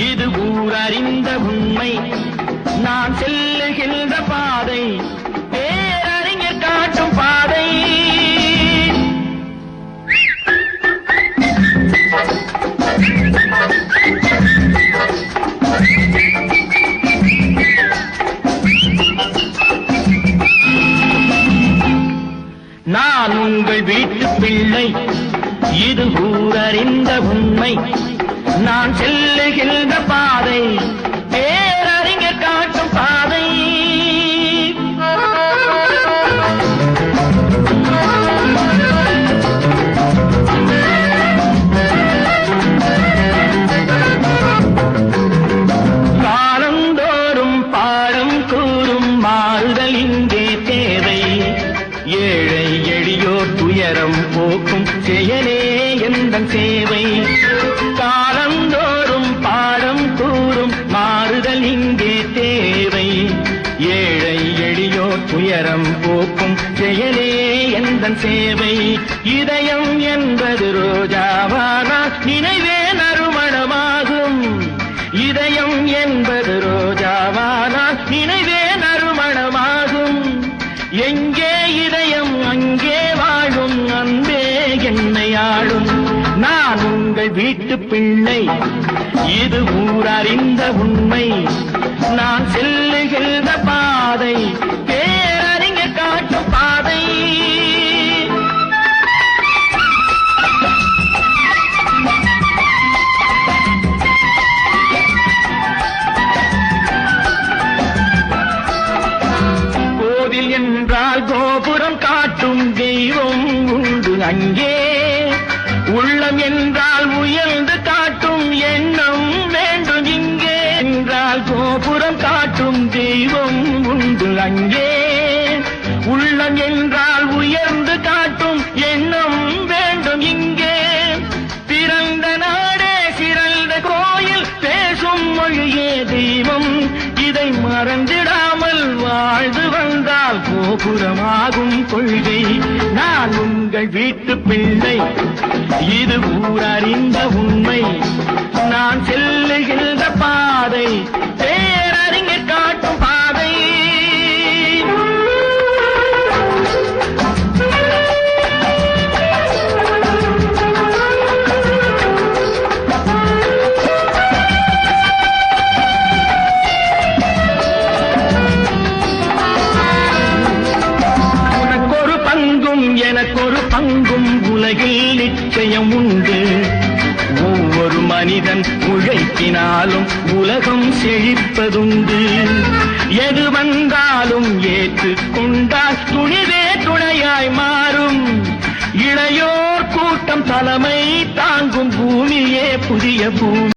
இது ஊரறிந்த உண்மை. நான் செல்லுகின்ற பாதை பேரறிஞர் காட்டும் பாதை. நான் உங்கள் வீட்டு பிள்ளை, இது ஊரறிந்த உண்மை. நான் செல்லுகின்ற பாதை பேரறிஞர் காட்டும் பாதை. காலந்தோறும் பாடம் கூறும் மாறுதல் இங்கே தேவை. ஏழை எளியோர் துயரம் போக்கும் செயலே எந்தன் சேவை. காலந்தோறும் பாடம் கூறும் மாறுதல் இங்கே தேவை. ஏழை எளியோர் துயரம் போக்கும் செயலே எந்தன் சேவை. இதயம் என்பது ரோஜாவானா நினைவே நறுமணமாகும். இதயம் என்பது ரோஜாவானா நினைவே நறுமணமாகும். எங்கே இதயம் அங்கே வாழும் அன்பே என்னை ஆளும். நான் உங்கள் வீட்டு பிள்ளை, இது ஊரறிந்த உண்மை. நான் செல்லுகின்ற பாதை பேரறிஞர் காட்டும் பாதை. கோவில் என்றால் கோபுரம் காட்டும் தெய்வம் உண்டு அங்கே. உள்ளம் என்றால் உயர்ந்து காட்டும் எண்ணம் வேண்டும் இங்கே. என்றால் கோபுரம் காட்டும் தெய்வம் உண்டு அங்கே. உள்ளம் என்றால் உயர்ந்து காட்டும் எண்ணம் வேண்டும் இங்கே. பிறந்த நாடே சிறந்த கோயில், பேசும் மொழியே தெய்வம். இதை மறந்திடாமல் வாழ்ந்து வந்தால் கோபுரமாகும் கொள்கை. நான் உங்கள் வீட்டு பிள்ளை, இது ஊரறிந்த உண்மை. நான் செல்லுகின்ற பாதை பேரறிஞர் காட்டும் பாதை. உனக்கொரு பங்கும் எனக்கொரு பங்கும் உலகில் நிச்சயம் உண்டு. ஒவ்வொரு மனிதன் உழைப்பினாலும் உலகம் செழிப்பதுண்டு. எது வந்தாலும் ஏற்றுக்கொண்டால் துணிவே துணையாய் மாறும். இளையோர் கூட்டம் தலைமை தாங்கும் பூமியே புதிய பூமி.